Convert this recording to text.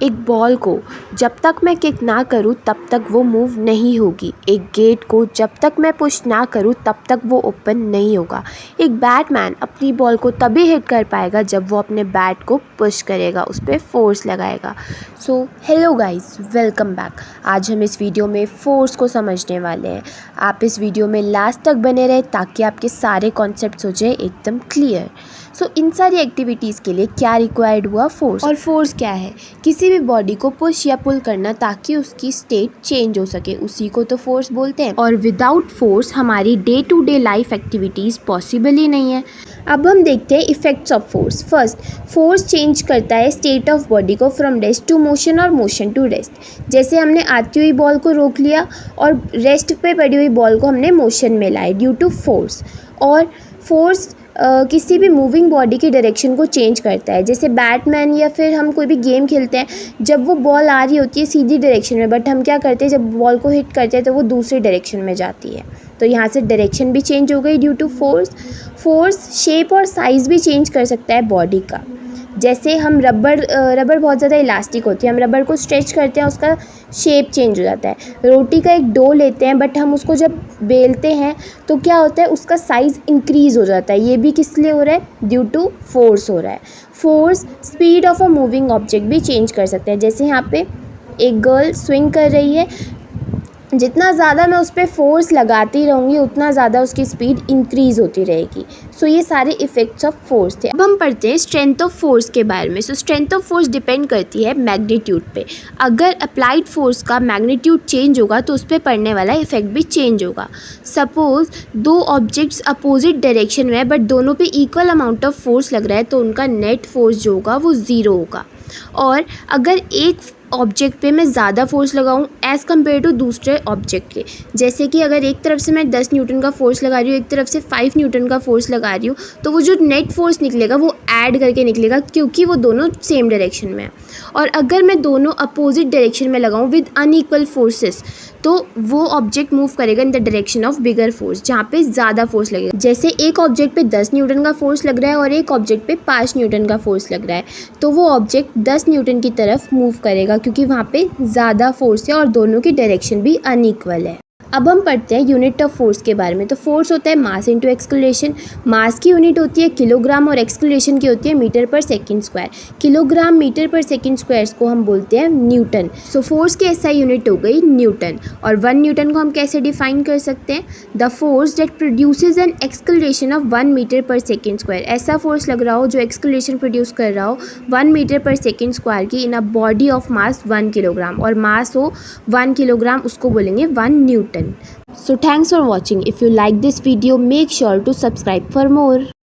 एक बॉल को जब तक मैं किक ना करूं तब तक वो मूव नहीं होगी। एक गेट को जब तक मैं पुश ना करूं तब तक वो ओपन नहीं होगा। एक बैटमैन अपनी बॉल को तभी हिट कर पाएगा जब वो अपने बैट को पुश करेगा, उस पर फोर्स लगाएगा। So hello guys, welcome back. आज हम इस वीडियो में फोर्स को समझने वाले हैं। आप इस वीडियो में लास्ट तक बने रहे ताकि आपके सारे कॉन्सेप्ट्स हो जाए एकदम क्लियर। सो इन सारी एक्टिविटीज़ के लिए क्या रिक्वायर्ड हुआ? फोर्स। और फोर्स क्या है? किसी भी बॉडी को पुश या पुल करना ताकि उसकी स्टेट चेंज हो सके, उसी को तो फोर्स बोलते हैं। और विदाउट फोर्स हमारी day to day life activities possible ही नहीं है। अब हम देखते हैं effects of force. First, force change करता है स्टेट ऑफ बॉडी को फ्रॉम रेस्ट टू मोशन और मोशन टू रेस्ट। जैसे हमने आती हुई बॉल को रोक लिया और रेस्ट पे पड़ी हुई बॉल को हमने मोशन में लाए ड्यू टू फोर्स। और फोर्स किसी भी मूविंग बॉडी की डायरेक्शन को चेंज करता है। जैसे बैटमैन या फिर हम कोई भी गेम खेलते हैं, जब वो बॉल आ रही होती है सीधी डायरेक्शन में, बट हम क्या करते हैं, जब बॉल को हिट करते हैं तो वो दूसरी डायरेक्शन में जाती है। तो यहाँ से डायरेक्शन भी चेंज हो गई due to force. Force shape और साइज़ भी चेंज कर सकता है बॉडी का। जैसे हम रबर बहुत ज़्यादा इलास्टिक होती है, हम रबर को स्ट्रेच करते हैं, उसका शेप चेंज हो जाता है। रोटी का एक डो लेते हैं, बट हम उसको जब बेलते हैं तो क्या होता है, उसका साइज़ इंक्रीज़ हो जाता है। ये भी किस लिए हो रहा है? ड्यू टू फोर्स हो रहा है। Force speed of a moving object भी चेंज कर सकते हैं। जैसे यहाँ पे एक गर्ल स्विंग कर रही है, जितना ज़्यादा मैं उस पर फोर्स लगाती रहूँगी उतना ज़्यादा उसकी स्पीड इंक्रीज़ होती रहेगी। सो ये सारे इफ़ेक्ट्स ऑफ फोर्स थे। अब हम पढ़ते हैं स्ट्रेंथ ऑफ फोर्स के बारे में। सो स्ट्रेंथ ऑफ फोर्स डिपेंड करती है मैग्नीट्यूड पे। अगर अप्लाइड फोर्स का मैग्नीट्यूड चेंज होगा तो उस पर पड़ने वाला इफेक्ट भी चेंज होगा। सपोज़ दो ऑब्जेक्ट्स अपोजिट डायरेक्शन में है बट दोनों पे इक्वल अमाउंट ऑफ फोर्स लग रहा है तो उनका नेट फोर्स जो होगा वो ज़ीरो होगा। और अगर एक ऑब्जेक्ट पे मैं ज़्यादा फोर्स लगाऊं एज़ कम्पेयर टू दूसरे ऑब्जेक्ट के, जैसे कि अगर एक तरफ से मैं 10 न्यूटन का फोर्स लगा रही हूँ, एक तरफ से 5 न्यूटन का फोर्स लगा रही हूँ, तो वो जो नेट फोर्स निकलेगा वो ऐड करके निकलेगा क्योंकि वो दोनों सेम डायरेक्शन में है। और अगर मैं दोनों अपोजिट डायरेक्शन में लगाऊँ विद अनइक्वल फोर्सेस तो वो ऑब्जेक्ट मूव करेगा in the direction of bigger force, जहाँ पे ज़्यादा फोर्स लगेगा। जैसे एक ऑब्जेक्ट पे 10 न्यूटन का फोर्स लग रहा है और एक ऑब्जेक्ट पे 5 न्यूटन का फोर्स लग रहा है, तो वो ऑब्जेक्ट 10 न्यूटन की तरफ मूव करेगा क्योंकि वहाँ पे ज़्यादा फोर्स है और दोनों की डायरेक्शन भी अनइक्वल है। अब हम पढ़ते हैं यूनिट ऑफ फोर्स के बारे में। तो फोर्स होता है मास इंटू एक्सेलरेशन। मास की यूनिट होती है किलोग्राम और एक्सेलरेशन की होती है मीटर पर सेकंड स्क्वायर। किलोग्राम मीटर पर सेकंड स्क्वायर को हम बोलते हैं न्यूटन। सो फोर्स की एसआई यूनिट हो गई न्यूटन। और 1 न्यूटन को हम कैसे डिफाइन कर सकते हैं? The force that produces an acceleration of 1 metre पर सेकंड स्क्वायर। ऐसा फोर्स लग रहा हो जो एक्सेलरेशन प्रोड्यूस कर रहा हो 1 मीटर पर सेकंड स्क्वायर की in a body of mass 1 kilogram, और मास हो 1 किलोग्राम, उसको बोलेंगे 1 newton. So thanks for watching. If you like this video, make sure to subscribe for more.